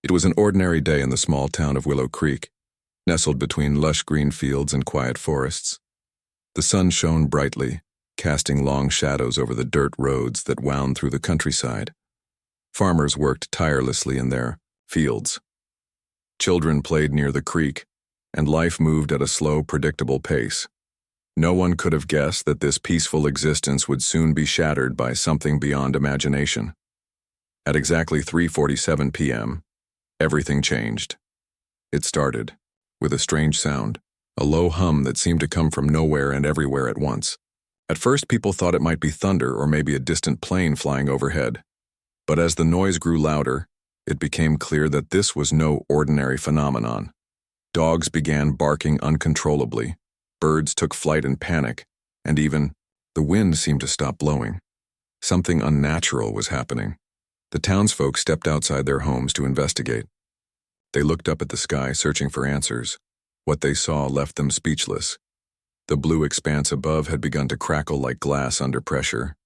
It was an ordinary day in the small town of Willow Creek, nestled between lush green fields and quiet forests. The sun shone brightly, casting long shadows over the dirt roads that wound through the countryside. Farmers worked tirelessly in their fields. Children played near the creek, and life moved at a slow, predictable pace. No one could have guessed that this peaceful existence would soon be shattered by something beyond imagination. At exactly 3:47 p.m., everything changed. It started, with a strange sound, a low hum that seemed to come from nowhere and everywhere at once. At first, people thought it might be thunder or maybe a distant plane flying overhead. But as the noise grew louder, it became clear that this was no ordinary phenomenon. Dogs began barking uncontrollably, birds took flight in panic, and even the wind seemed to stop blowing. Something unnatural was happening. The townsfolk stepped outside their homes to investigate. They looked up at the sky, searching for answers. What they saw left them speechless. The blue expanse above had begun to crackle like glass under pressure.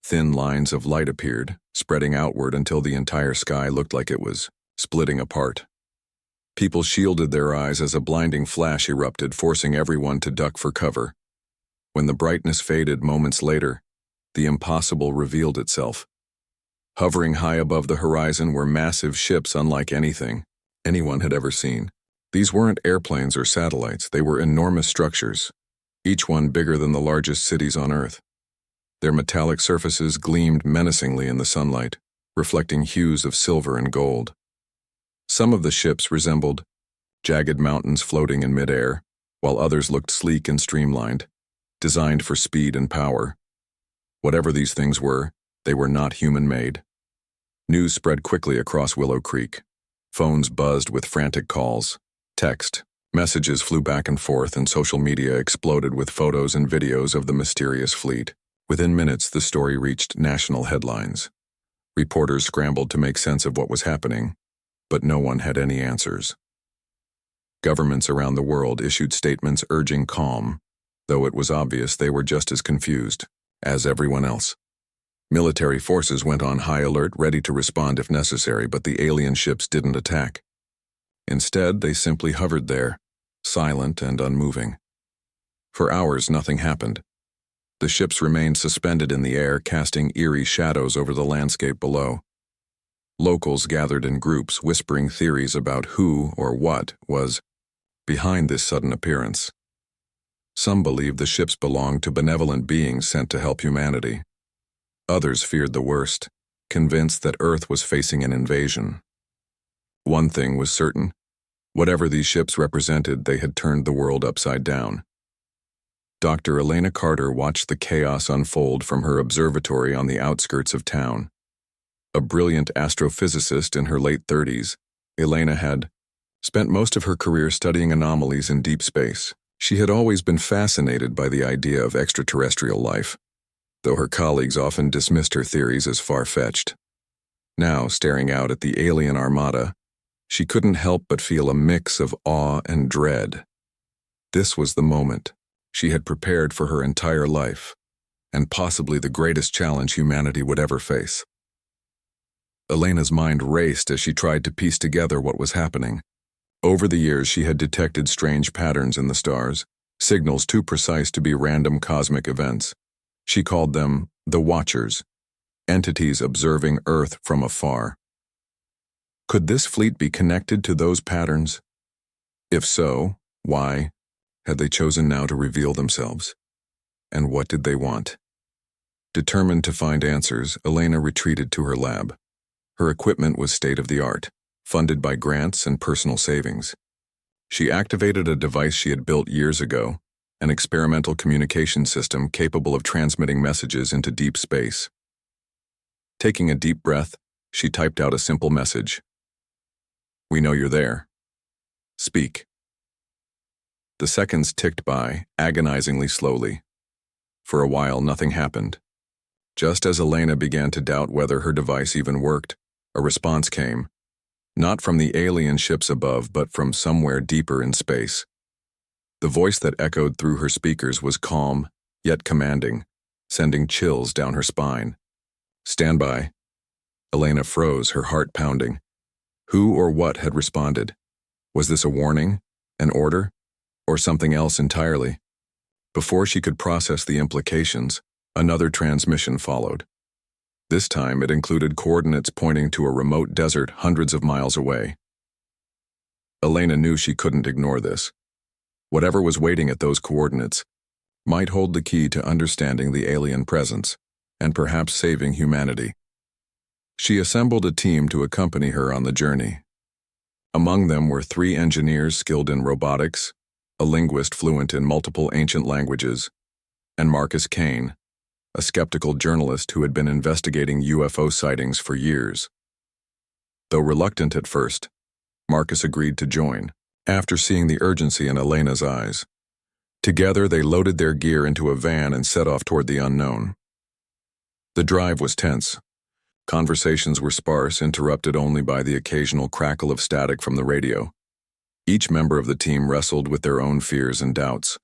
Thin lines of light appeared, spreading outward until the entire sky looked like it was splitting apart. People shielded their eyes as a blinding flash erupted, forcing everyone to duck for cover. When the brightness faded moments later, the impossible revealed itself. Hovering high above the horizon were massive ships unlike anything anyone had ever seen. These weren't airplanes or satellites, they were enormous structures, each one bigger than the largest cities on Earth. Their metallic surfaces gleamed menacingly in the sunlight, reflecting hues of silver and gold. Some of the ships resembled jagged mountains floating in midair, while others looked sleek and streamlined, designed for speed and power. Whatever these things were, they were not human-made. News spread quickly across Willow Creek. Phones buzzed with frantic calls. Text, messages flew back and forth, and social media exploded with photos and videos of the mysterious fleet. Within minutes, the story reached national headlines. Reporters scrambled to make sense of what was happening, but no one had any answers. Governments around the world issued statements urging calm, though it was obvious they were just as confused as everyone else. Military forces went on high alert, ready to respond if necessary, but the alien ships didn't attack. Instead, they simply hovered there, silent and unmoving. For hours, nothing happened. The ships remained suspended in the air, casting eerie shadows over the landscape below. Locals gathered in groups, whispering theories about who or what was behind this sudden appearance. Some believed the ships belonged to benevolent beings sent to help humanity. Others feared the worst, convinced that Earth was facing an invasion. One thing was certain: whatever these ships represented, they had turned the world upside down. Dr. Elena Carter watched the chaos unfold from her observatory on the outskirts of town. A brilliant astrophysicist in her late 30s, Elena had spent most of her career studying anomalies in deep space. She had always been fascinated by the idea of extraterrestrial life, though her colleagues often dismissed her theories as far-fetched. Now, staring out at the alien armada, she couldn't help but feel a mix of awe and dread. This was the moment she had prepared for her entire life, and possibly the greatest challenge humanity would ever face. Elena's mind raced as she tried to piece together what was happening. Over the years, she had detected strange patterns in the stars, signals too precise to be random cosmic events. She called them the Watchers, entities observing Earth from afar. Could this fleet be connected to those patterns? If so, why had they chosen now to reveal themselves? And what did they want? Determined to find answers, Elena retreated to her lab. Her equipment was state-of-the-art, funded by grants and personal savings. She activated a device she had built years ago, an experimental communication system capable of transmitting messages into deep space. Taking a deep breath, she typed out a simple message. "We know you're there. Speak." The seconds ticked by, agonizingly slowly. For a while, nothing happened. Just as Elena began to doubt whether her device even worked, a response came, not from the alien ships above, but from somewhere deeper in space. The voice that echoed through her speakers was calm, yet commanding, sending chills down her spine. "Stand by." Elena froze, her heart pounding. Who or what had responded? Was this a warning, an order, or something else entirely? Before she could process the implications, another transmission followed. This time it included coordinates pointing to a remote desert hundreds of miles away. Elena knew she couldn't ignore this. Whatever was waiting at those coordinates might hold the key to understanding the alien presence and perhaps saving humanity. She assembled a team to accompany her on the journey. Among them were 3 engineers skilled in robotics, a linguist fluent in multiple ancient languages, and Marcus Kane, a skeptical journalist who had been investigating UFO sightings for years. Though reluctant at first, Marcus agreed to join, after seeing the urgency in Elena's eyes. Together they loaded their gear into a van and set off toward the unknown. The drive was tense. Conversations were sparse, interrupted only by the occasional crackle of static from the radio. Each member of the team wrestled with their own fears and doubts.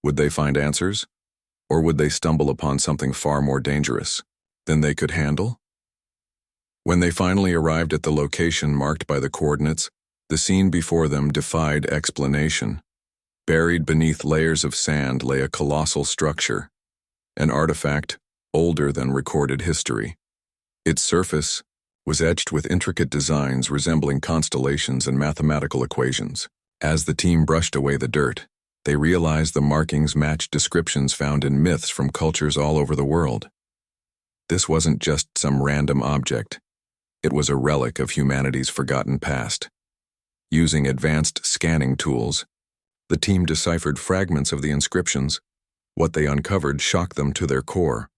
Would they find answers? Or would they stumble upon something far more dangerous than they could handle? When they finally arrived at the location marked by the coordinates, the scene before them defied explanation. Buried beneath layers of sand lay a colossal structure, an artifact older than recorded history. Its surface was etched with intricate designs resembling constellations and mathematical equations. As the team brushed away the dirt, they realized the markings matched descriptions found in myths from cultures all over the world. This wasn't just some random object. It was a relic of humanity's forgotten past. Using advanced scanning tools, the team deciphered fragments of the inscriptions. What they uncovered shocked them to their core.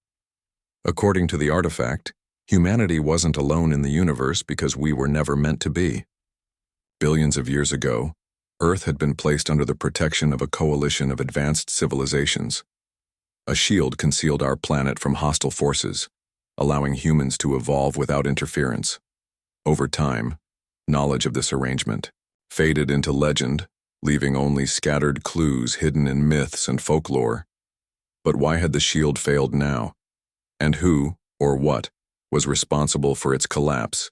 According to the artifact, humanity wasn't alone in the universe because we were never meant to be. Billions of years ago, Earth had been placed under the protection of a coalition of advanced civilizations. A shield concealed our planet from hostile forces, allowing humans to evolve without interference. Over time, knowledge of this arrangement faded into legend, leaving only scattered clues hidden in myths and folklore. But why had the shield failed now? And who, or what, was responsible for its collapse?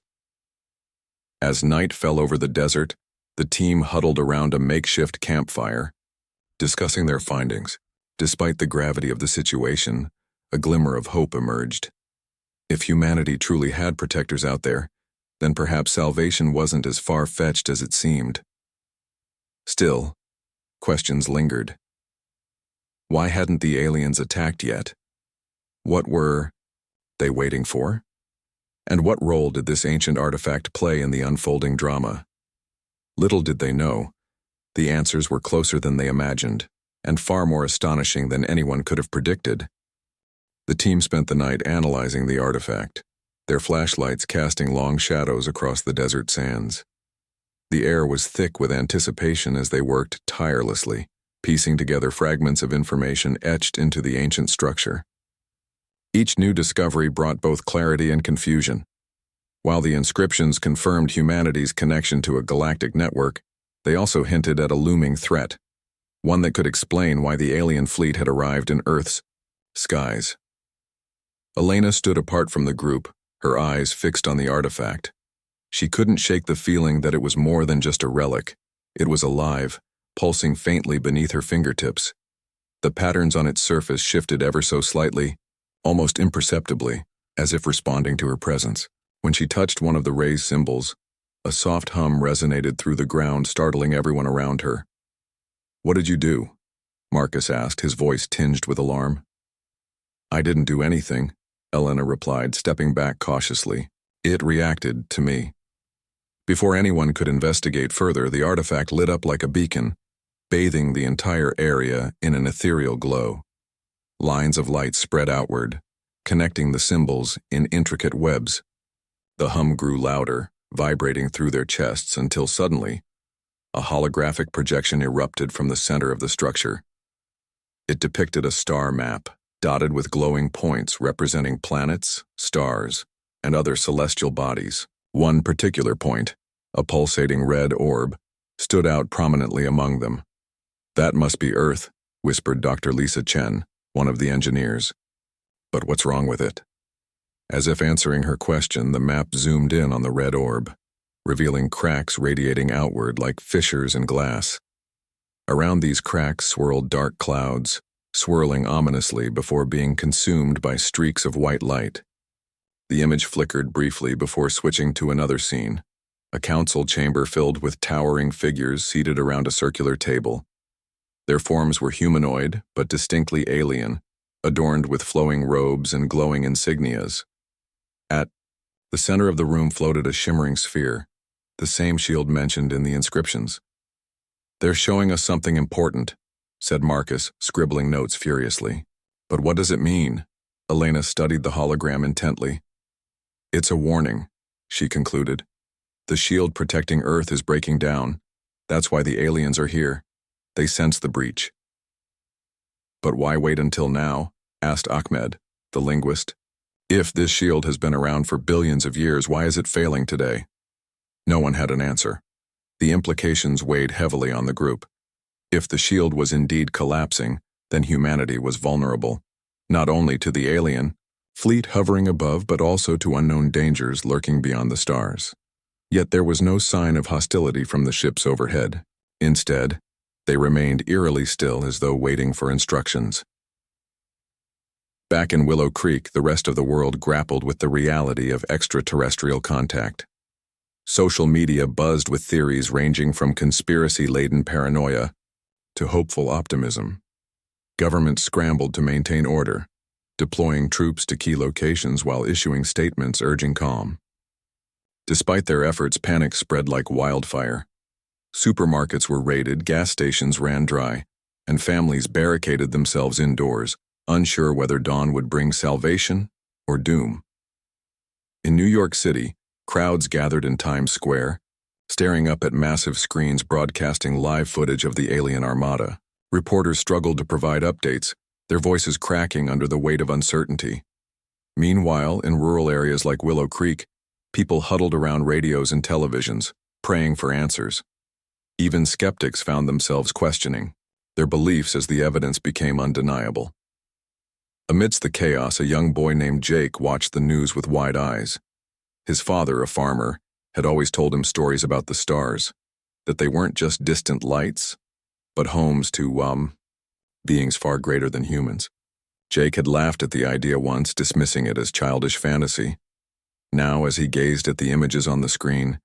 As night fell over the desert, the team huddled around a makeshift campfire, discussing their findings. Despite the gravity of the situation, a glimmer of hope emerged. If humanity truly had protectors out there, then perhaps salvation wasn't as far-fetched as it seemed. Still, questions lingered. Why hadn't the aliens attacked yet? What were they waiting for? And what role did this ancient artifact play in the unfolding drama? Little did they know, the answers were closer than they imagined, and far more astonishing than anyone could have predicted. The team spent the night analyzing the artifact, their flashlights casting long shadows across the desert sands. The air was thick with anticipation as they worked tirelessly, piecing together fragments of information etched into the ancient structure. Each new discovery brought both clarity and confusion. While the inscriptions confirmed humanity's connection to a galactic network, they also hinted at a looming threat, one that could explain why the alien fleet had arrived in Earth's skies. Elena stood apart from the group, her eyes fixed on the artifact. She couldn't shake the feeling that it was more than just a relic. It was alive, pulsing faintly beneath her fingertips. The patterns on its surface shifted ever so slightly, almost imperceptibly, as if responding to her presence. When she touched one of the raised symbols, a soft hum resonated through the ground, startling everyone around her. "What did you do?" Marcus asked, his voice tinged with alarm. "I didn't do anything," Elena replied, stepping back cautiously. "It reacted to me." Before anyone could investigate further, the artifact lit up like a beacon, bathing the entire area in an ethereal glow. Lines of light spread outward, connecting the symbols in intricate webs. The hum grew louder, vibrating through their chests until suddenly, a holographic projection erupted from the center of the structure. It depicted a star map, dotted with glowing points representing planets, stars, and other celestial bodies. One particular point, a pulsating red orb, stood out prominently among them. "That must be Earth," whispered Dr. Lisa Chen, one of the engineers. "But what's wrong with it?" As if answering her question, the map zoomed in on the red orb. revealing cracks radiating outward like fissures in glass. Around these cracks swirled dark clouds, swirling ominously before being consumed by streaks of white light. The image flickered briefly before switching to another scene, a council chamber filled with towering figures seated around a circular table. Their forms were humanoid, but distinctly alien, adorned with flowing robes and glowing insignias. At the center of the room floated a shimmering sphere, the same shield mentioned in the inscriptions. "They're showing us something important," said Marcus, scribbling notes furiously. "But what does it mean?" Elena studied the hologram intently. "It's a warning," she concluded. "The shield protecting Earth is breaking down. That's why the aliens are here. They sense the breach." "But why wait until now?" asked Ahmed, the linguist. "If this shield has been around for billions of years, why is it failing today?" No one had an answer. The implications weighed heavily on the group. If the shield was indeed collapsing, then humanity was vulnerable, not only to the alien fleet hovering above, but also to unknown dangers lurking beyond the stars. Yet there was no sign of hostility from the ships overhead. Instead, they remained eerily still as though waiting for instructions. Back in Willow Creek, the rest of the world grappled with the reality of extraterrestrial contact. Social media buzzed with theories ranging from conspiracy-laden paranoia to hopeful optimism. Governments scrambled to maintain order, deploying troops to key locations while issuing statements urging calm. Despite their efforts, panic spread like wildfire. Supermarkets were raided, gas stations ran dry, and families barricaded themselves indoors, unsure whether dawn would bring salvation or doom. In New York City, crowds gathered in Times Square, staring up at massive screens broadcasting live footage of the alien armada. Reporters struggled to provide updates, their voices cracking under the weight of uncertainty. Meanwhile, in rural areas like Willow Creek, people huddled around radios and televisions, praying for answers. Even skeptics found themselves questioning their beliefs as the evidence became undeniable. Amidst the chaos, a young boy named Jake watched the news with wide eyes. His father, a farmer, had always told him stories about the stars, that they weren't just distant lights, but homes to, beings far greater than humans. Jake had laughed at the idea once, dismissing it as childish fantasy. Now, as he gazed at the images on the screen,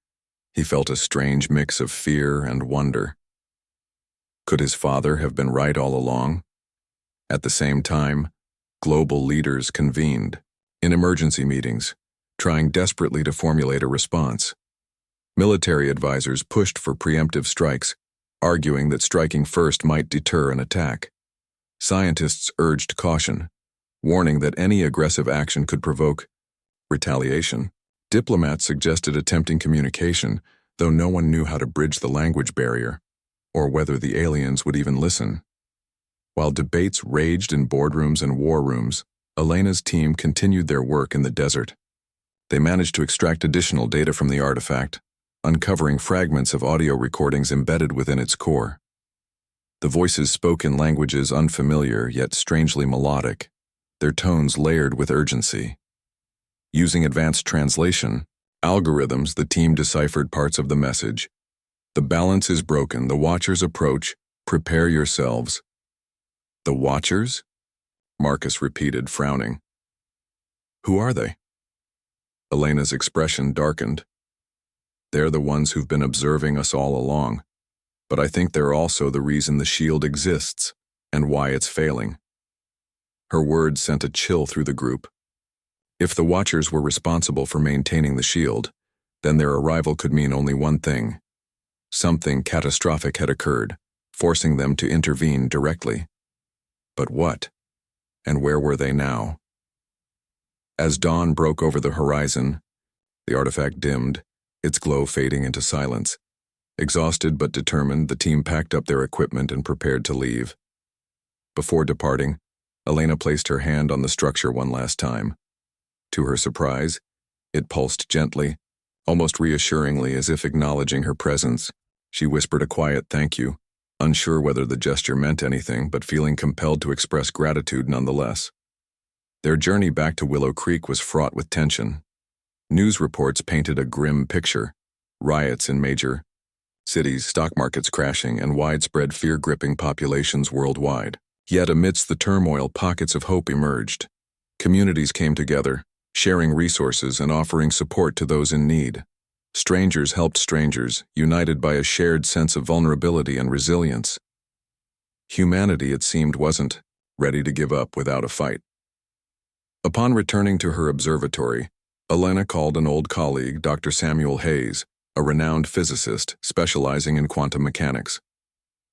he felt a strange mix of fear and wonder. Could his father have been right all along? At the same time, global leaders convened in emergency meetings, trying desperately to formulate a response. Military advisors pushed for preemptive strikes, arguing that striking first might deter an attack. Scientists urged caution, warning that any aggressive action could provoke retaliation. Diplomats suggested attempting communication, though no one knew how to bridge the language barrier, or whether the aliens would even listen. While debates raged in boardrooms and war rooms, Elena's team continued their work in the desert. They managed to extract additional data from the artifact, uncovering fragments of audio recordings embedded within its core. The voices spoke in languages unfamiliar yet strangely melodic, their tones layered with urgency. Using advanced translation algorithms, the team deciphered parts of the message. "The balance is broken. The Watchers approach. Prepare yourselves." "The Watchers?" Marcus repeated, frowning. "Who are they?" Elena's expression darkened. "They're the ones who've been observing us all along, but I think they're also the reason the shield exists and why it's failing." Her words sent a chill through the group. If the Watchers were responsible for maintaining the shield, then their arrival could mean only one thing. Something catastrophic had occurred, forcing them to intervene directly. But what? And where were they now? As dawn broke over the horizon, the artifact dimmed, its glow fading into silence. Exhausted but determined, the team packed up their equipment and prepared to leave. Before departing, Elena placed her hand on the structure one last time. To her surprise, it pulsed gently, almost reassuringly, as if acknowledging her presence. She whispered a quiet thank you, unsure whether the gesture meant anything, but feeling compelled to express gratitude nonetheless. Their journey back to Willow Creek was fraught with tension. News reports painted a grim picture. riots in major cities, stock markets crashing, and widespread fear gripping populations worldwide. Yet amidst the turmoil, pockets of hope emerged. Communities came together, sharing resources and offering support to those in need. Strangers helped strangers, united by a shared sense of vulnerability and resilience. Humanity, it seemed, wasn't ready to give up without a fight. Upon returning to her observatory, Elena called an old colleague, Dr. Samuel Hayes, a renowned physicist specializing in quantum mechanics.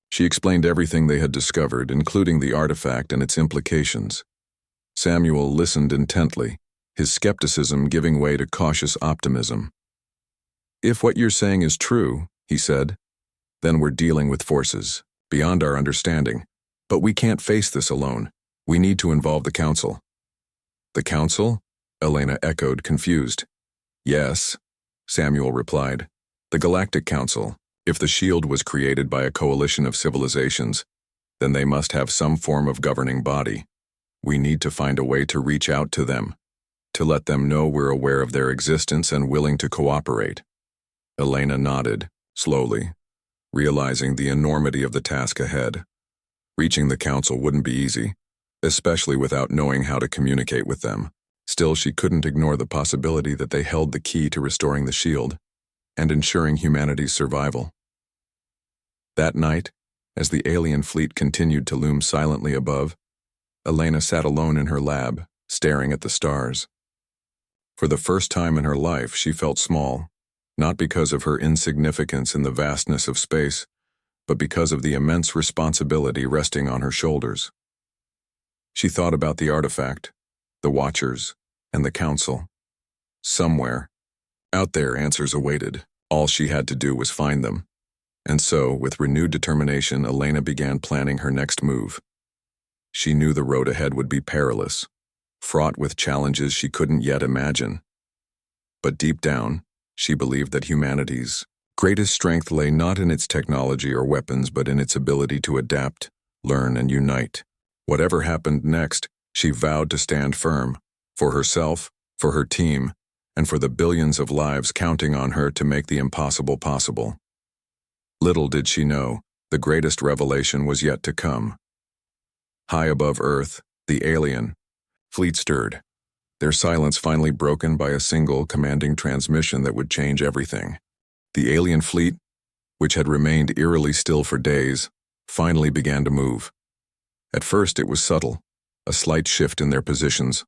She explained everything they had discovered, including the artifact and its implications. Samuel listened intently, his skepticism giving way to cautious optimism. "If what you're saying is true," he said, "then we're dealing with forces beyond our understanding. But we can't face this alone. We need to involve the Council." "The Council?" Elena echoed, confused. "Yes," Samuel replied. "The Galactic Council. If the shield was created by a coalition of civilizations, then they must have some form of governing body. We need to find a way to reach out to them, to let them know we're aware of their existence and willing to cooperate." Elena nodded, slowly, realizing the enormity of the task ahead. Reaching the Council wouldn't be easy, especially without knowing how to communicate with them. Still, she couldn't ignore the possibility that they held the key to restoring the shield and ensuring humanity's survival. That night, as the alien fleet continued to loom silently above, Elena sat alone in her lab, staring at the stars. For the first time in her life, she felt small, not because of her insignificance in the vastness of space, but because of the immense responsibility resting on her shoulders. She thought about the artifact, the Watchers, and the Council. Somewhere, out there, answers awaited. All she had to do was find them. And so, with renewed determination, Elena began planning her next move. She knew the road ahead would be perilous, fraught with challenges she couldn't yet imagine. But deep down, she believed that humanity's greatest strength lay not in its technology or weapons, but in its ability to adapt, learn, and unite. Whatever happened next, she vowed to stand firm, for herself, for her team, and for the billions of lives counting on her to make the impossible possible. Little did she know, the greatest revelation was yet to come. High above Earth, the alien fleet stirred, their silence finally broken by a single commanding transmission that would change everything. The alien fleet, which had remained eerily still for days, finally began to move. At first it was subtle, a slight shift in their positions,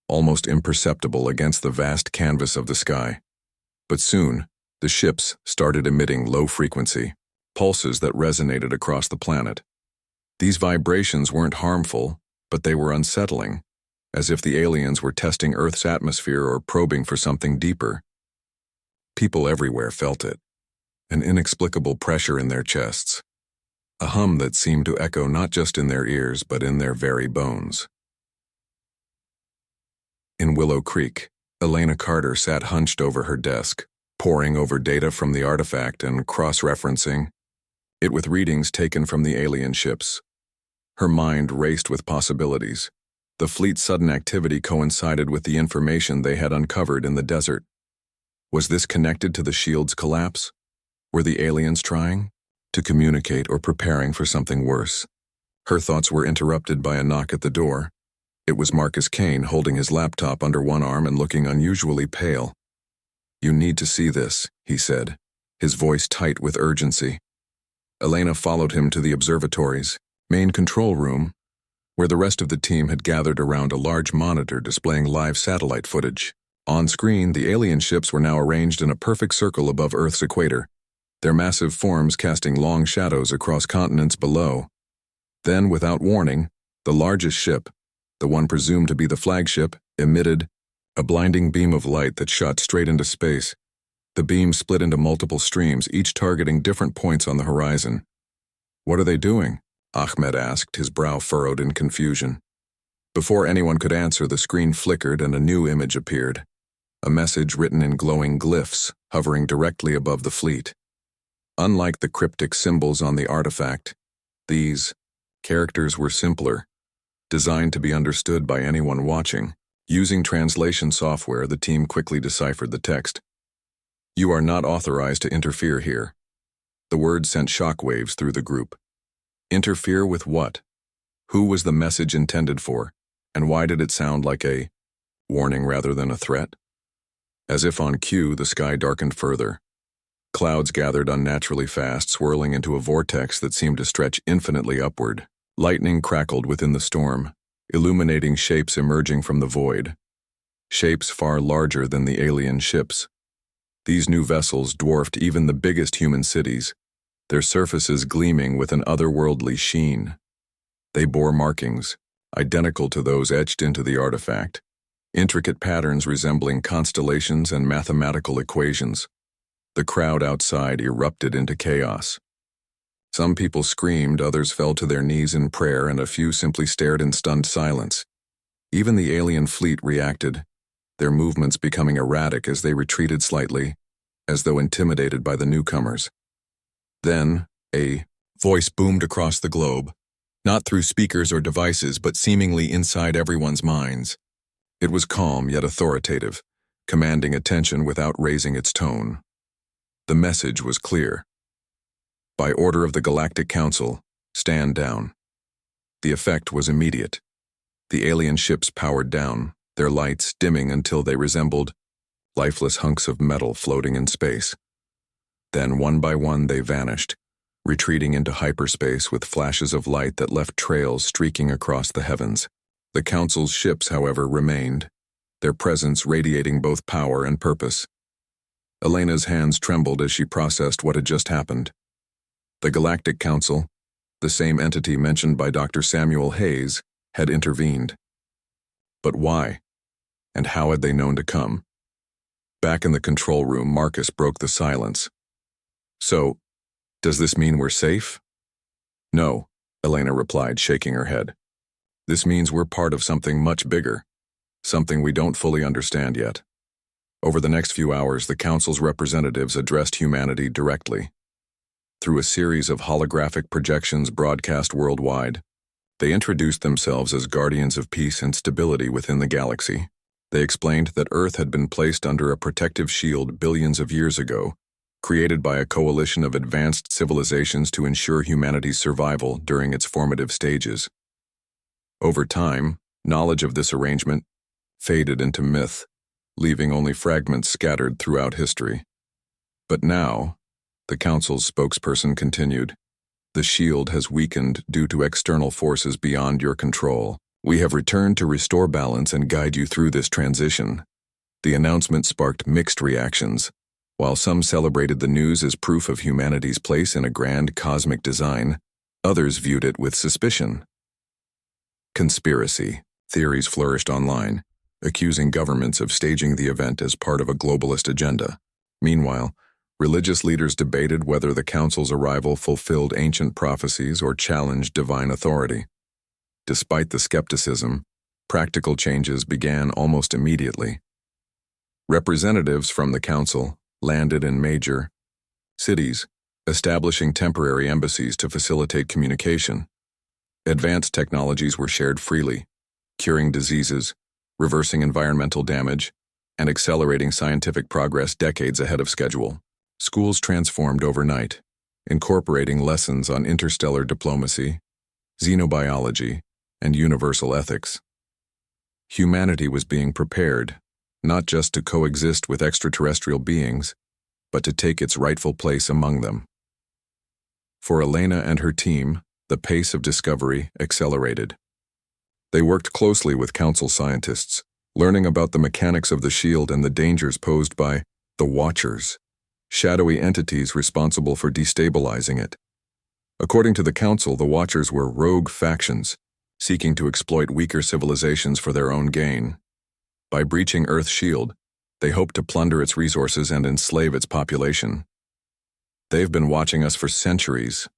almost imperceptible against the vast canvas of the sky. But soon, the ships started emitting low-frequency pulses that resonated across the planet. These vibrations weren't harmful, but they were unsettling, as if the aliens were testing Earth's atmosphere or probing for something deeper. People everywhere felt it, an inexplicable pressure in their chests, a hum that seemed to echo not just in their ears but in their very bones. In Willow Creek, Elena Carter sat hunched over her desk, poring over data from the artifact and cross-referencing it with readings taken from the alien ships. Her mind raced with possibilities. The fleet's sudden activity coincided with the information they had uncovered in the desert. Was this connected to the shield's collapse? Were the aliens trying to communicate or preparing for something worse? Her thoughts were interrupted by a knock at the door. It was Marcus Kane, holding his laptop under one arm and looking unusually pale. "You need to see this," he said, his voice tight with urgency. Elena followed him to the observatory's main control room, where the rest of the team had gathered around a large monitor displaying live satellite footage. On screen, the alien ships were now arranged in a perfect circle above Earth's equator, their massive forms casting long shadows across continents below. Then, without warning, the largest ship, the one presumed to be the flagship, emitted a blinding beam of light that shot straight into space. The beam split into multiple streams, each targeting different points on the horizon. "What are they doing?" Ahmed asked, his brow furrowed in confusion. Before anyone could answer, the screen flickered and a new image appeared, a message written in glowing glyphs hovering directly above the fleet. Unlike the cryptic symbols on the artifact, these characters were simpler, designed to be understood by anyone watching. Using translation software, the team quickly deciphered the text. You are not authorized to interfere here. The word sent shockwaves through the group. Interfere with what? Who was the message intended for? And why did it sound like a warning rather than a threat? As if on cue, the sky darkened further. Clouds gathered unnaturally fast, swirling into a vortex that seemed to stretch infinitely upward. Lightning crackled within the storm, illuminating shapes emerging from the void. Shapes far larger than the alien ships. These new vessels dwarfed even the biggest human cities, their surfaces gleaming with an otherworldly sheen. They bore markings, identical to those etched into the artifact, intricate patterns resembling constellations and mathematical equations. The crowd outside erupted into chaos. Some people screamed, others fell to their knees in prayer, and a few simply stared in stunned silence. Even the alien fleet reacted, their movements becoming erratic as they retreated slightly, as though intimidated by the newcomers. Then, a voice boomed across the globe, not through speakers or devices, but seemingly inside everyone's minds. It was calm yet authoritative, commanding attention without raising its tone. The message was clear. By order of the Galactic Council, stand down. The effect was immediate. The alien ships powered down, their lights dimming until they resembled lifeless hunks of metal floating in space. Then, one by one, they vanished, retreating into hyperspace with flashes of light that left trails streaking across the heavens. The Council's ships, however, remained, their presence radiating both power and purpose. Elena's hands trembled as she processed what had just happened. The Galactic Council, the same entity mentioned by Dr. Samuel Hayes, had intervened. But why? And how had they known to come? Back in the control room, Marcus broke the silence. So, does this mean we're safe? No, Elena replied, shaking her head. This means we're part of something much bigger, something we don't fully understand yet. Over the next few hours, the Council's representatives addressed humanity directly. Through a series of holographic projections broadcast worldwide, they introduced themselves as guardians of peace and stability within the galaxy. They explained that Earth had been placed under a protective shield billions of years ago, created by a coalition of advanced civilizations to ensure humanity's survival during its formative stages. Over time, knowledge of this arrangement faded into myth, leaving only fragments scattered throughout history. But now, the Council's spokesperson continued, the shield has weakened due to external forces beyond your control. We have returned to restore balance and guide you through this transition. The announcement sparked mixed reactions. While some celebrated the news as proof of humanity's place in a grand cosmic design, others viewed it with suspicion. Conspiracy theories flourished online, accusing governments of staging the event as part of a globalist agenda. Meanwhile, religious leaders debated whether the Council's arrival fulfilled ancient prophecies or challenged divine authority. Despite the skepticism, practical changes began almost immediately. Representatives from the Council landed in major cities, establishing temporary embassies to facilitate communication. Advanced technologies were shared freely, curing diseases, reversing environmental damage, and accelerating scientific progress decades ahead of schedule. Schools transformed overnight, incorporating lessons on interstellar diplomacy, xenobiology, and universal ethics. Humanity was being prepared, not just to coexist with extraterrestrial beings, but to take its rightful place among them. For Elena and her team, the pace of discovery accelerated. They worked closely with Council scientists, learning about the mechanics of the shield and the dangers posed by the Watchers, shadowy entities responsible for destabilizing it. According to the Council, the Watchers were rogue factions, seeking to exploit weaker civilizations for their own gain. By breaching Earth's shield, they hoped to plunder its resources and enslave its population. They've been watching us for centuries,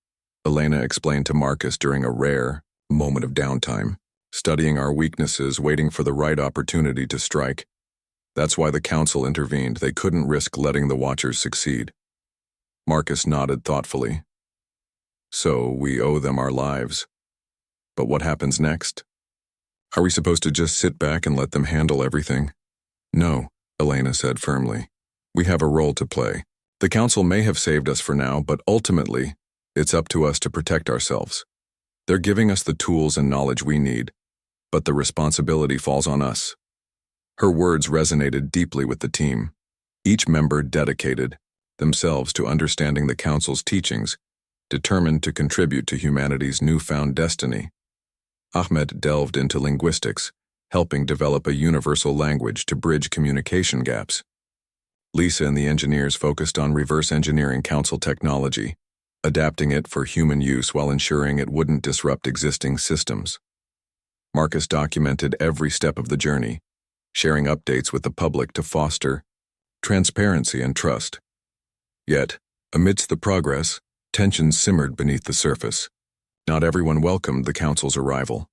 Elena explained to Marcus during a rare moment of downtime, studying our weaknesses, waiting for the right opportunity to strike. That's why the Council intervened. They couldn't risk letting the Watchers succeed. Marcus nodded thoughtfully. So we owe them our lives. But what happens next? Are we supposed to just sit back and let them handle everything? No, Elena said firmly. We have a role to play. The council may have saved us for now, but ultimately, it's up to us to protect ourselves. They're giving us the tools and knowledge we need, but the responsibility falls on us. Her words resonated deeply with the team. Each member dedicated themselves to understanding the council's teachings, determined to contribute to humanity's newfound destiny. Ahmed delved into linguistics, helping develop a universal language to bridge communication gaps. Lisa and the engineers focused on reverse engineering council technology, adapting it for human use while ensuring it wouldn't disrupt existing systems. Marcus documented every step of the journey, sharing updates with the public to foster transparency and trust. Yet, amidst the progress, tensions simmered beneath the surface. Not everyone welcomed the council's arrival.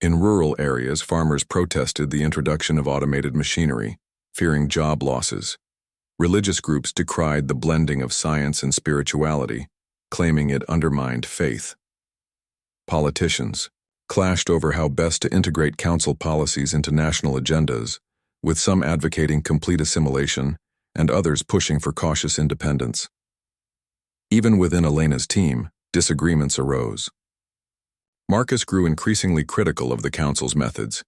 In rural areas, farmers protested the introduction of automated machinery, fearing job losses. Religious groups decried the blending of science and spirituality, claiming it undermined faith. Politicians clashed over how best to integrate council policies into national agendas, with some advocating complete assimilation and others pushing for cautious independence. Even within Elena's team, disagreements arose. Marcus grew increasingly critical of the council's methods,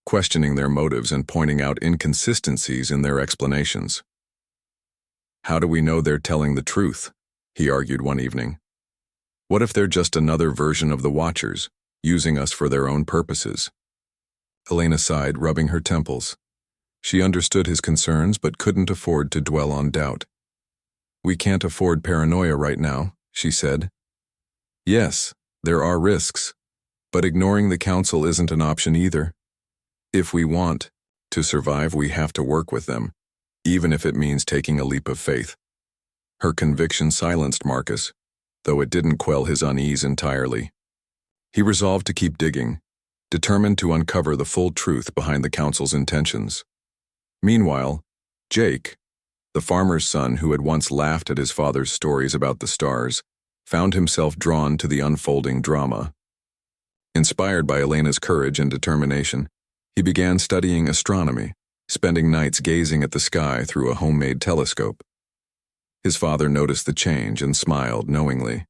questioning their motives and pointing out inconsistencies in their explanations. "How do we know they're telling the truth?" he argued one evening. "What if they're just another version of the Watchers, using us for their own purposes?" Elena sighed, rubbing her temples. She understood his concerns but couldn't afford to dwell on doubt. "We can't afford paranoia right now," she said. "Yes, there are risks, but ignoring the council isn't an option either. If we want to survive, we have to work with them, even if it means taking a leap of faith." Her conviction silenced Marcus, though it didn't quell his unease entirely. He resolved to keep digging, determined to uncover the full truth behind the council's intentions. Meanwhile, Jake, the farmer's son who had once laughed at his father's stories about the stars, found himself drawn to the unfolding drama. Inspired by Elena's courage and determination, he began studying astronomy, spending nights gazing at the sky through a homemade telescope. His father noticed the change and smiled knowingly.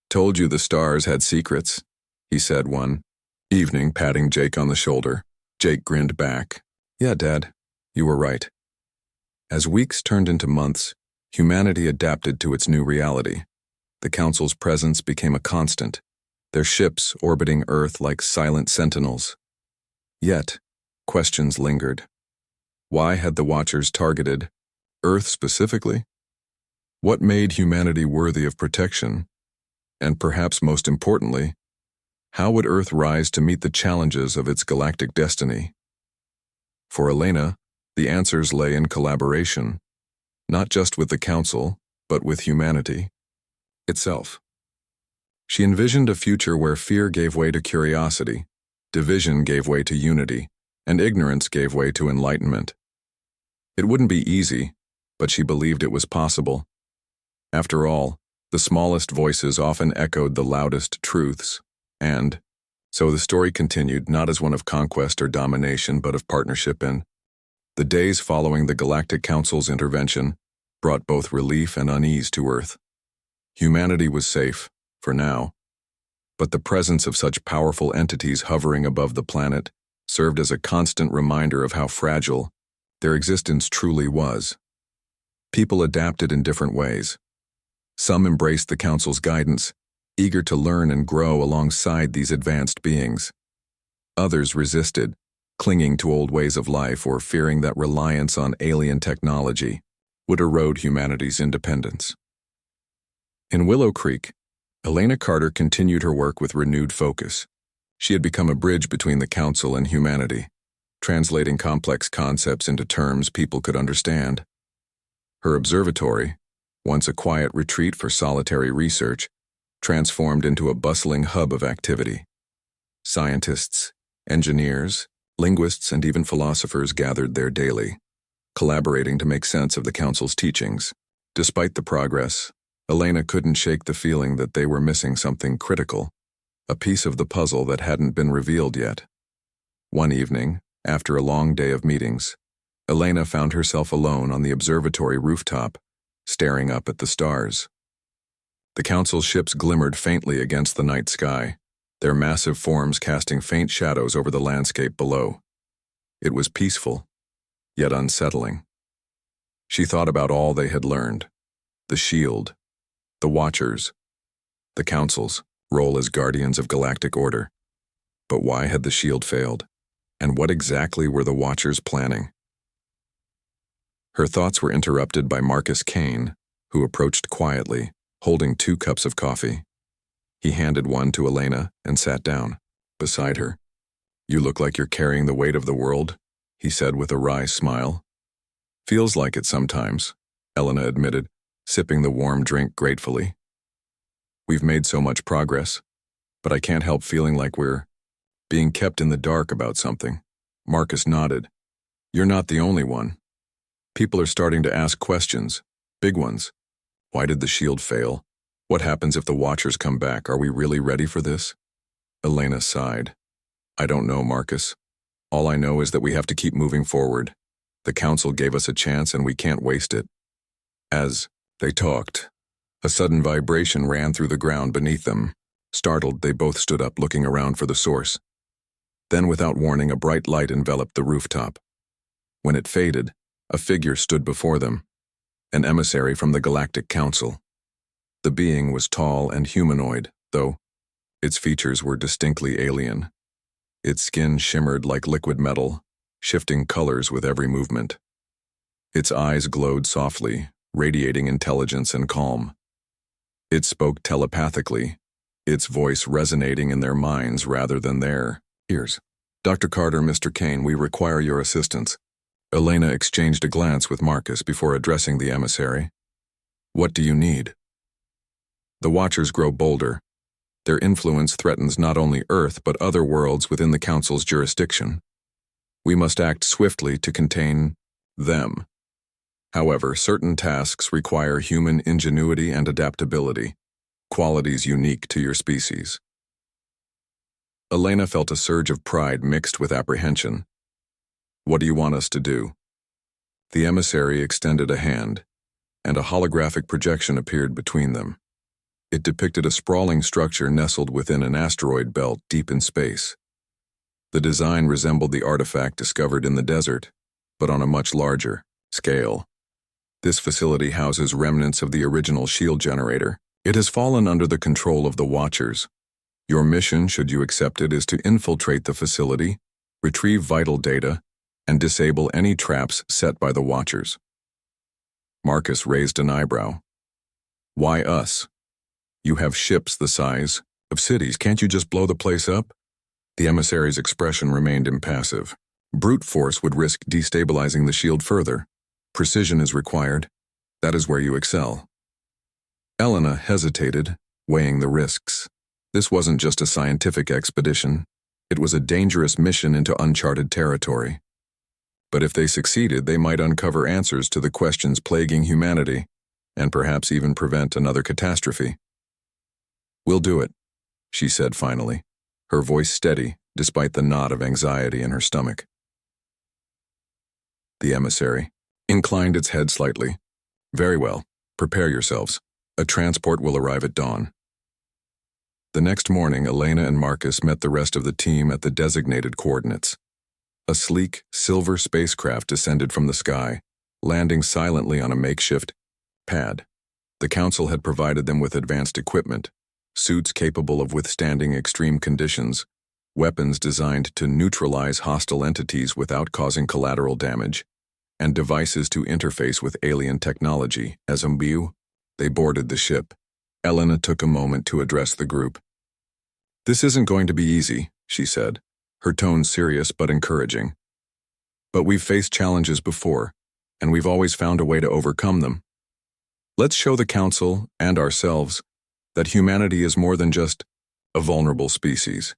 "Told you the stars had secrets," he said one evening, patting Jake on the shoulder. Jake grinned back. "Yeah, Dad, you were right." As weeks turned into months, humanity adapted to its new reality. The council's presence became a constant, their ships orbiting Earth like silent sentinels. Yet, questions lingered. Why had the Watchers targeted Earth specifically? What made humanity worthy of protection? And perhaps most importantly, how would Earth rise to meet the challenges of its galactic destiny? For Elena, the answers lay in collaboration, not just with the Council, but with humanity itself. She envisioned a future where fear gave way to curiosity, division gave way to unity, and ignorance gave way to enlightenment. It wouldn't be easy, but she believed it was possible. After all, the smallest voices often echoed the loudest truths, and so the story continued not as one of conquest or domination, but of partnership and the days following the Galactic Council's intervention brought both relief and unease to Earth. Humanity was safe, for now, but the presence of such powerful entities hovering above the planet served as a constant reminder of how fragile their existence truly was. People adapted in different ways. Some embraced the Council's guidance, eager to learn and grow alongside these advanced beings. Others resisted, clinging to old ways of life or fearing that reliance on alien technology would erode humanity's independence. In Willow Creek, Elena Carter continued her work with renewed focus. She had become a bridge between the Council and humanity, translating complex concepts into terms people could understand. Her observatory, once a quiet retreat for solitary research, transformed into a bustling hub of activity. Scientists, engineers, linguists, and even philosophers gathered there daily, collaborating to make sense of the Council's teachings. Despite the progress, Elena couldn't shake the feeling that they were missing something critical, a piece of the puzzle that hadn't been revealed yet. One evening, after a long day of meetings, Elena found herself alone on the observatory rooftop, staring up at the stars. The council's ships glimmered faintly against the night sky, their massive forms casting faint shadows over the landscape below. It was peaceful, yet unsettling. She thought about all they had learned: the Shield, the Watchers, the Council's role as guardians of galactic order. But why had the Shield failed? And what exactly were the Watchers planning? Her thoughts were interrupted by Marcus Kane, who approached quietly, holding 2 cups of coffee. He handed one to Elena and sat down beside her. "You look like you're carrying the weight of the world," he said with a wry smile. "Feels like it sometimes," Elena admitted, sipping the warm drink gratefully. "We've made so much progress, but I can't help feeling like we're being kept in the dark about something." Marcus nodded. "You're not the only one. People are starting to ask questions, big ones. Why did the Shield fail? What happens if the Watchers come back? Are we really ready for this?" Elena sighed. "I don't know, Marcus. All I know is that we have to keep moving forward. The Council gave us a chance and we can't waste it." As they talked, a sudden vibration ran through the ground beneath them. Startled, they both stood up, looking around for the source. Then, without warning, a bright light enveloped the rooftop. When it faded, a figure stood before them, an emissary from the Galactic Council. The being was tall and humanoid, though its features were distinctly alien. Its skin shimmered like liquid metal, shifting colors with every movement. Its eyes glowed softly, radiating intelligence and calm. It spoke telepathically, its voice resonating in their minds rather than their ears. "Dr. Carter, Mr. Kane, we require your assistance." Elena exchanged a glance with Marcus before addressing the emissary. "What do you need?" "The Watchers grow bolder. Their influence threatens not only Earth but other worlds within the Council's jurisdiction. We must act swiftly to contain them. However, certain tasks require human ingenuity and adaptability, qualities unique to your species." Elena felt a surge of pride mixed with apprehension. "What do you want us to do?" The emissary extended a hand, and a holographic projection appeared between them. It depicted a sprawling structure nestled within an asteroid belt deep in space. The design resembled the artifact discovered in the desert, but on a much larger scale. This facility houses remnants of the original Shield generator. It has fallen under the control of the Watchers. Your mission, should you accept it, is to infiltrate the facility, retrieve vital data, and disable any traps set by the Watchers. Marcus raised an eyebrow. "Why us? You have ships the size of cities. Can't you just blow the place up?" The emissary's expression remained impassive. "Brute force would risk destabilizing the Shield further. Precision is required. That is where you excel." Elena hesitated, weighing the risks. This wasn't just a scientific expedition. It was a dangerous mission into uncharted territory. But if they succeeded, they might uncover answers to the questions plaguing humanity, and perhaps even prevent another catastrophe. "We'll do it," she said finally, her voice steady despite the knot of anxiety in her stomach. The emissary inclined its head slightly. "Very well. Prepare yourselves. A transport will arrive at dawn." The next morning, Elena and Marcus met the rest of the team at the designated coordinates. A sleek, silver spacecraft descended from the sky, landing silently on a makeshift pad. The Council had provided them with advanced equipment, suits capable of withstanding extreme conditions, weapons designed to neutralize hostile entities without causing collateral damage, and devices to interface with alien technology. As they boarded the ship, Elena took a moment to address the group. "This isn't going to be easy," she said, her tone serious but encouraging. "But we've faced challenges before, and we've always found a way to overcome them. Let's show the Council and ourselves that humanity is more than just a vulnerable species.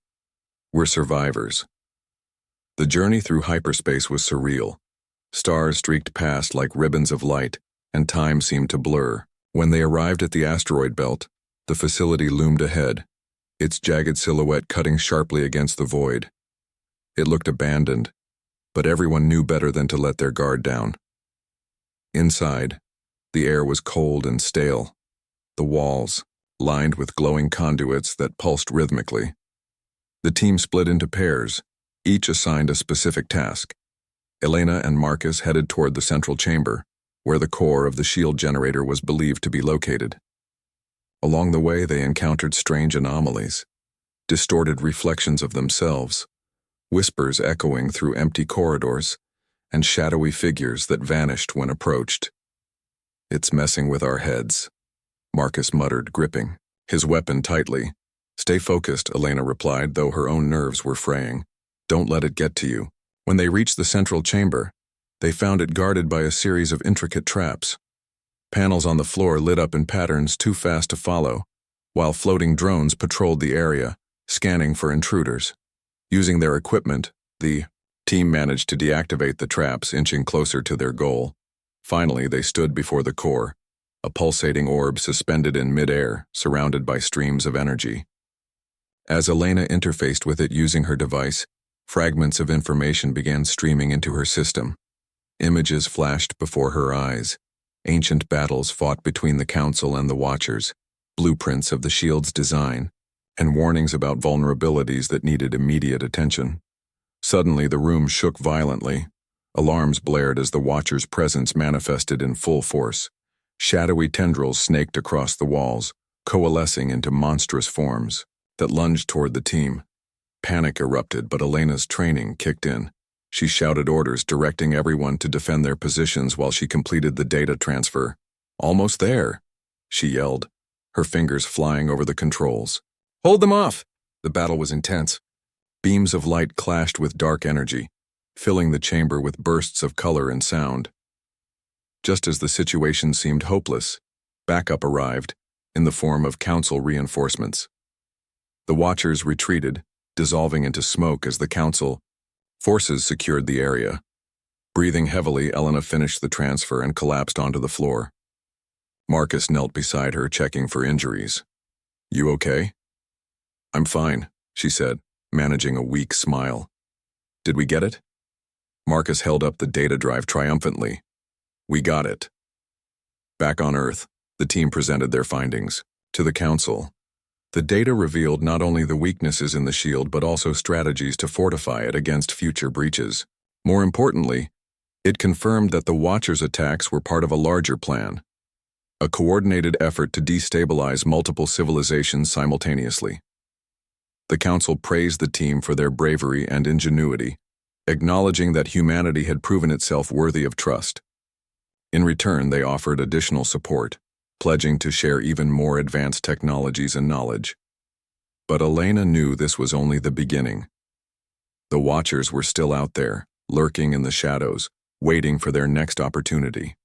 We're survivors." The journey through hyperspace was surreal. Stars streaked past like ribbons of light, and time seemed to blur. When they arrived at the asteroid belt, the facility loomed ahead, its jagged silhouette cutting sharply against the void. It looked abandoned, but everyone knew better than to let their guard down. Inside, the air was cold and stale, the walls lined with glowing conduits that pulsed rhythmically. The team split into pairs, each assigned a specific task. Elena and Marcus headed toward the central chamber, where the core of the shield generator was believed to be located. Along the way, they encountered strange anomalies, distorted reflections of themselves, whispers echoing through empty corridors, and shadowy figures that vanished when approached. "It's messing with our heads," Marcus muttered, gripping his weapon tightly. "Stay focused," Elena replied, though her own nerves were fraying. "Don't let it get to you." When they reached the central chamber, they found it guarded by a series of intricate traps. Panels on the floor lit up in patterns too fast to follow, while floating drones patrolled the area, scanning for intruders. Using their equipment, the team managed to deactivate the traps, inching closer to their goal. Finally, they stood before the core, a pulsating orb suspended in midair, surrounded by streams of energy. As Elena interfaced with it using her device, fragments of information began streaming into her system. Images flashed before her eyes, ancient battles fought between the Council and the Watchers, blueprints of the shield's design, and warnings about vulnerabilities that needed immediate attention. Suddenly, the room shook violently. Alarms blared as the Watcher's presence manifested in full force. Shadowy tendrils snaked across the walls, coalescing into monstrous forms that lunged toward the team. Panic erupted, but Elena's training kicked in. She shouted orders, directing everyone to defend their positions while she completed the data transfer. "Almost there," she yelled, her fingers flying over the controls. "Hold them off!" The battle was intense. Beams of light clashed with dark energy, filling the chamber with bursts of color and sound. Just as the situation seemed hopeless, backup arrived, in the form of Council reinforcements. The Watchers retreated, dissolving into smoke as the Council forces secured the area. Breathing heavily, Elena finished the transfer and collapsed onto the floor. Marcus knelt beside her, checking for injuries. "You okay?" "I'm fine," she said, managing a weak smile. "Did we get it?" Marcus held up the data drive triumphantly. "We got it." Back on Earth, the team presented their findings to the Council. The data revealed not only the weaknesses in the shield but also strategies to fortify it against future breaches. More importantly, it confirmed that the Watchers' attacks were part of a larger plan, a coordinated effort to destabilize multiple civilizations simultaneously. The Council praised the team for their bravery and ingenuity, acknowledging that humanity had proven itself worthy of trust. In return, they offered additional support, pledging to share even more advanced technologies and knowledge. But Elena knew this was only the beginning. The Watchers were still out there, lurking in the shadows, waiting for their next opportunity.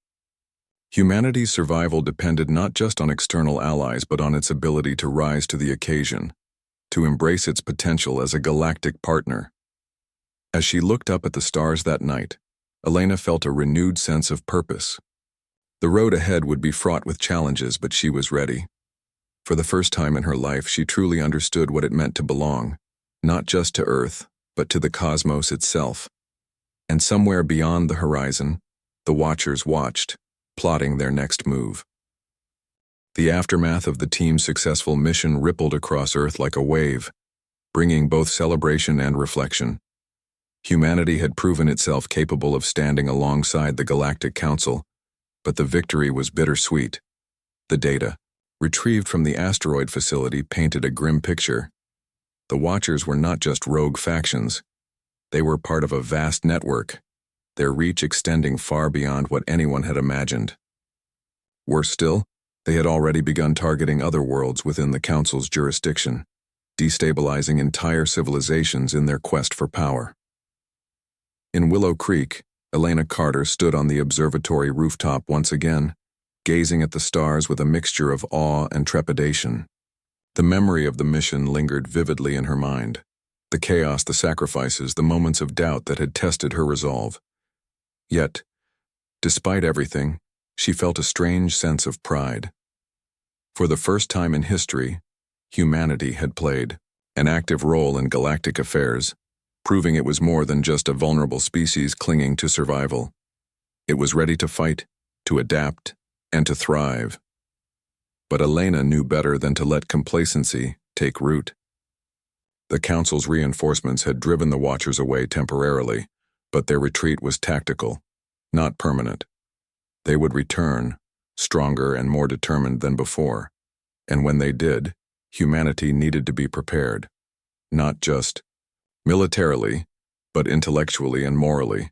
Humanity's survival depended not just on external allies but on its ability to rise to the occasion, to embrace its potential as a galactic partner. As she looked up at the stars that night, Elena felt a renewed sense of purpose. The road ahead would be fraught with challenges, but she was ready. For the first time in her life, she truly understood what it meant to belong, not just to Earth, but to the cosmos itself. And somewhere beyond the horizon, the Watchers watched, plotting their next move. The aftermath of the team's successful mission rippled across Earth like a wave, bringing both celebration and reflection. Humanity had proven itself capable of standing alongside the Galactic Council, but the victory was bittersweet. The data, retrieved from the asteroid facility, painted a grim picture. The Watchers were not just rogue factions. They were part of a vast network, their reach extending far beyond what anyone had imagined. Worse still, they had already begun targeting other worlds within the Council's jurisdiction, destabilizing entire civilizations in their quest for power. In Willow Creek, Elena Carter stood on the observatory rooftop once again, gazing at the stars with a mixture of awe and trepidation. The memory of the mission lingered vividly in her mind, the chaos, the sacrifices, the moments of doubt that had tested her resolve. Yet, despite everything, she felt a strange sense of pride. For the first time in history, humanity had played an active role in galactic affairs, proving it was more than just a vulnerable species clinging to survival. It was ready to fight, to adapt, and to thrive. But Elena knew better than to let complacency take root. The Council's reinforcements had driven the Watchers away temporarily, but their retreat was tactical, not permanent. They would return, stronger and more determined than before, and when they did, humanity needed to be prepared, not just militarily, but intellectually and morally.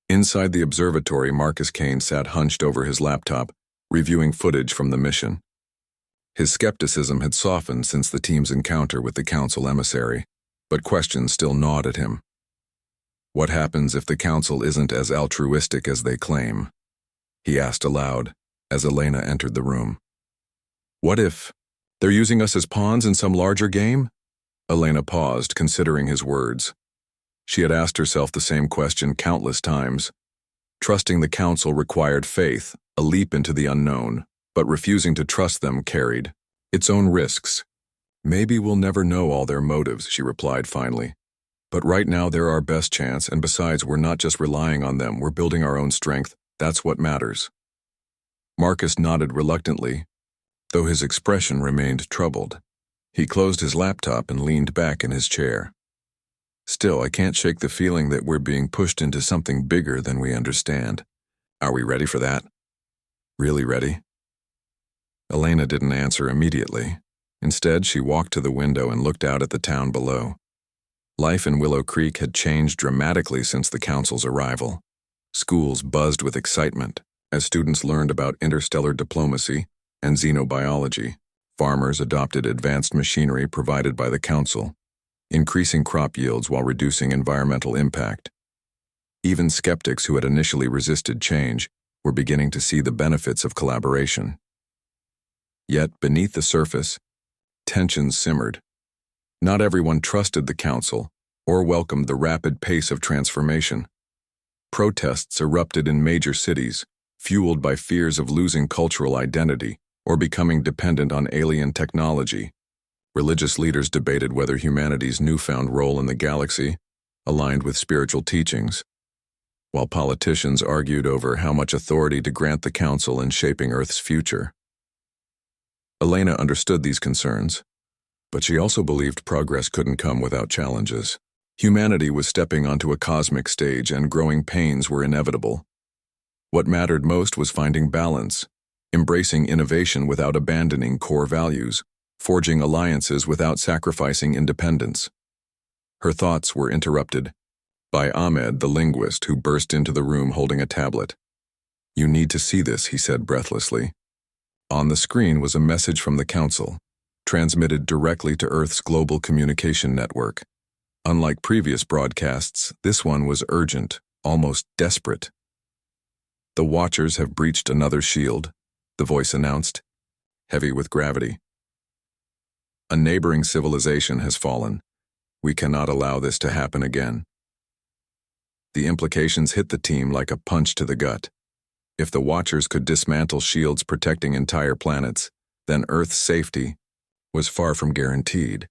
Inside the observatory, Marcus Kane sat hunched over his laptop, reviewing footage from the mission. His skepticism had softened since the team's encounter with the Council emissary, but questions still gnawed at him. What happens if the Council isn't as altruistic as they claim? He asked aloud, as Elena entered the room. What if they're using us as pawns in some larger game? Elena paused, considering his words. She had asked herself the same question countless times. Trusting the Council required faith, a leap into the unknown, but refusing to trust them carried its own risks. Maybe we'll never know all their motives, she replied finally. But right now they're our best chance, and besides, we're not just relying on them, we're building our own strength. That's what matters. Marcus nodded reluctantly, though his expression remained troubled. He closed his laptop and leaned back in his chair. Still, I can't shake the feeling that we're being pushed into something bigger than we understand. Are we ready for that? Really ready? Elena didn't answer immediately. Instead, she walked to the window and looked out at the town below. Life in Willow Creek had changed dramatically since the Council's arrival. Schools buzzed with excitement as students learned about interstellar diplomacy and xenobiology. Farmers adopted advanced machinery provided by the Council, increasing crop yields while reducing environmental impact. Even skeptics who had initially resisted change were beginning to see the benefits of collaboration. Yet, beneath the surface, tensions simmered. Not everyone trusted the Council or welcomed the rapid pace of transformation. Protests erupted in major cities, fueled by fears of losing cultural identity or becoming dependent on alien technology. Religious leaders debated whether humanity's newfound role in the galaxy aligned with spiritual teachings, while politicians argued over how much authority to grant the Council in shaping Earth's future. Elena understood these concerns, but she also believed progress couldn't come without challenges. Humanity was stepping onto a cosmic stage, and growing pains were inevitable. What mattered most was finding balance, embracing innovation without abandoning core values, forging alliances without sacrificing independence. Her thoughts were interrupted by Ahmed, the linguist, who burst into the room holding a tablet. "You need to see this," he said breathlessly. On the screen was a message from the Council, transmitted directly to Earth's global communication network. Unlike previous broadcasts, this one was urgent, almost desperate. "The Watchers have breached another shield," the voice announced, heavy with gravity. "A neighboring civilization has fallen. We cannot allow this to happen again." The implications hit the team like a punch to the gut. If the Watchers could dismantle shields protecting entire planets, then Earth's safety was far from guaranteed.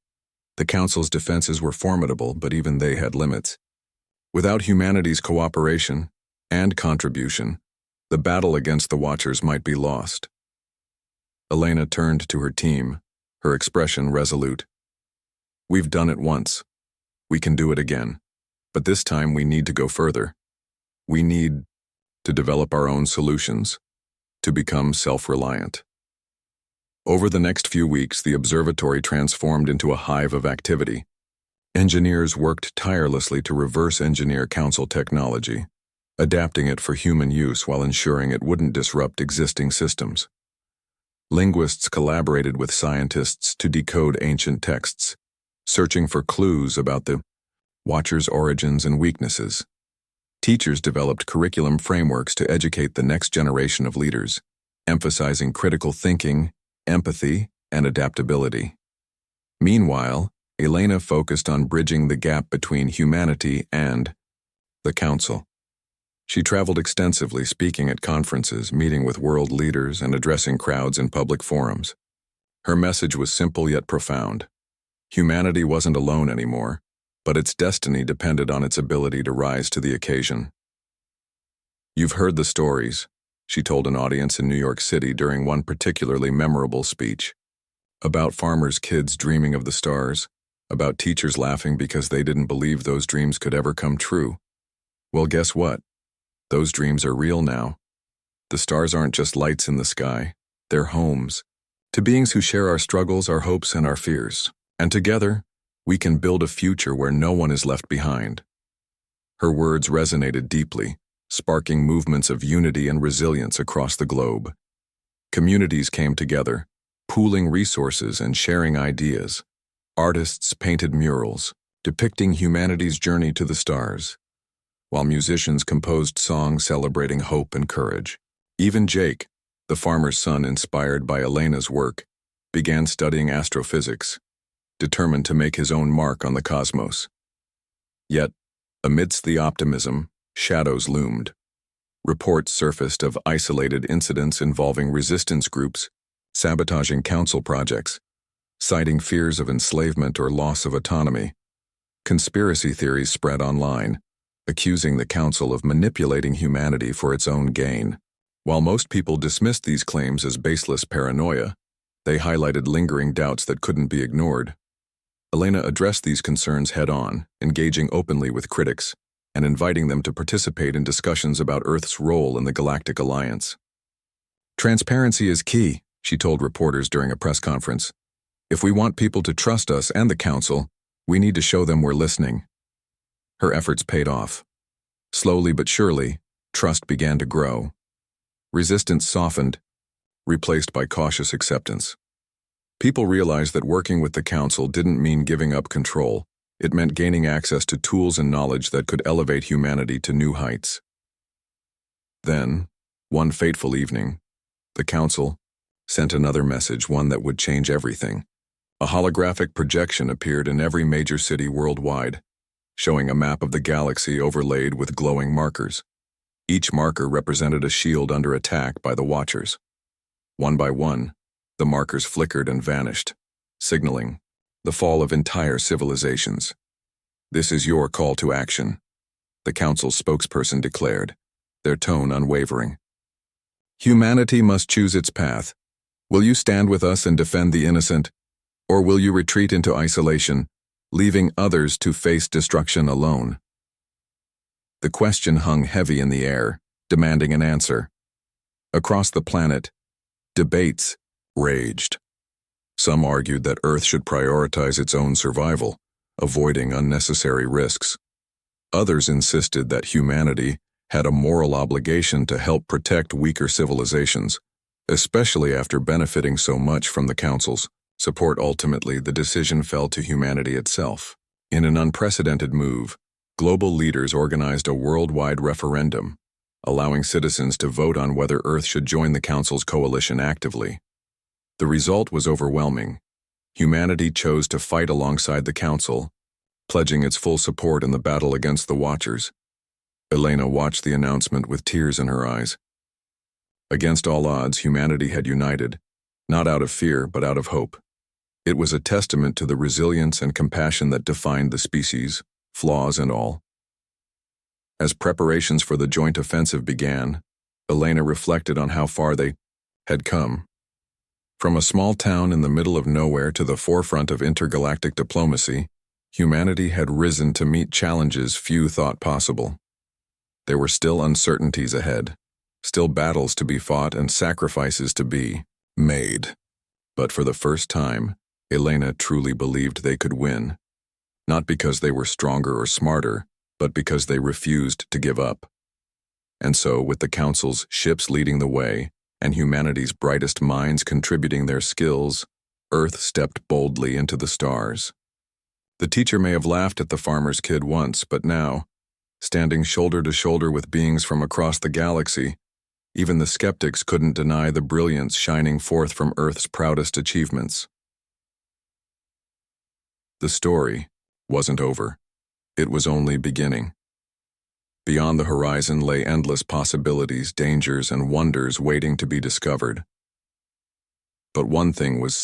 The Council's defenses were formidable, but even they had limits. Without humanity's cooperation and contribution, the battle against the Watchers might be lost. Elena turned to her team, her expression resolute. "We've done it once. We can do it again. But this time we need to go further. We need to develop our own solutions, to become self-reliant." Over the next few weeks, the observatory transformed into a hive of activity. Engineers worked tirelessly to reverse engineer Council technology, adapting it for human use while ensuring it wouldn't disrupt existing systems. Linguists collaborated with scientists to decode ancient texts, searching for clues about the Watchers' origins and weaknesses. Teachers developed curriculum frameworks to educate the next generation of leaders, emphasizing critical thinking, empathy, and adaptability. Meanwhile, Elena focused on bridging the gap between humanity and the Council. She traveled extensively, speaking at conferences, meeting with world leaders, and addressing crowds in public forums. Her message was simple yet profound. Humanity wasn't alone anymore. but its destiny depended on its ability to rise to the occasion. "You've heard the stories," she told an audience in New York City during one particularly memorable speech. About farmers' kids dreaming of the stars, about teachers laughing because they didn't believe those dreams could ever come true. Well, guess what? Those dreams are real now. The stars aren't just lights in the sky, they're homes, to beings who share our struggles, our hopes, and our fears. And together, we can build a future where no one is left behind. Her words resonated deeply, sparking movements of unity and resilience across the globe. Communities came together, pooling resources and sharing ideas. Artists painted murals, depicting humanity's journey to the stars, while musicians composed songs celebrating hope and courage. Even Jake, the farmer's son inspired by Elena's work, began studying astrophysics, determined to make his own mark on the cosmos. Yet, amidst the optimism, shadows loomed. Reports surfaced of isolated incidents involving resistance groups, sabotaging council projects, citing fears of enslavement or loss of autonomy. Conspiracy theories spread online, accusing the council of manipulating humanity for its own gain. While most people dismissed these claims as baseless paranoia, they highlighted lingering doubts that couldn't be ignored. Elena addressed these concerns head-on, engaging openly with critics, and inviting them to participate in discussions about Earth's role in the Galactic Alliance. "Transparency is key," she told reporters during a press conference. "If we want people to trust us and the Council, we need to show them we're listening." Her efforts paid off. Slowly but surely, trust began to grow. Resistance softened, replaced by cautious acceptance. People realized that working with the Council didn't mean giving up control. It meant gaining access to tools and knowledge that could elevate humanity to new heights. Then, one fateful evening, the Council sent another message, one that would change everything. A holographic projection appeared in every major city worldwide, showing a map of the galaxy overlaid with glowing markers. Each marker represented a shield under attack by the Watchers. One by one, the markers flickered and vanished, signaling the fall of entire civilizations. "This is your call to action," the Council's spokesperson declared, their tone unwavering. "Humanity must choose its path. Will you stand with us and defend the innocent, or will you retreat into isolation, leaving others to face destruction alone?" The question hung heavy in the air, demanding an answer. Across the planet, debates raged. Some argued that Earth should prioritize its own survival, avoiding unnecessary risks. Others insisted that humanity had a moral obligation to help protect weaker civilizations, especially after benefiting so much from the Council's support. Ultimately, the decision fell to humanity itself. In an unprecedented move, global leaders organized a worldwide referendum, allowing citizens to vote on whether Earth should join the Council's coalition actively. The result was overwhelming. Humanity chose to fight alongside the Council, pledging its full support in the battle against the Watchers. Elena watched the announcement with tears in her eyes. Against all odds, humanity had united, not out of fear, but out of hope. It was a testament to the resilience and compassion that defined the species, flaws and all. As preparations for the joint offensive began, Elena reflected on how far they had come. From a small town in the middle of nowhere to the forefront of intergalactic diplomacy, humanity had risen to meet challenges few thought possible. There were still uncertainties ahead, still battles to be fought and sacrifices to be made. But for the first time, Elena truly believed they could win. Not because they were stronger or smarter, but because they refused to give up. And so, with the Council's ships leading the way, and humanity's brightest minds contributing their skills, Earth stepped boldly into the stars. The teacher may have laughed at the farmer's kid once, but now, standing shoulder to shoulder with beings from across the galaxy, even the skeptics couldn't deny the brilliance shining forth from Earth's proudest achievements. The story wasn't over. It was only beginning. Beyond the horizon lay endless possibilities, dangers, and wonders waiting to be discovered. But one thing was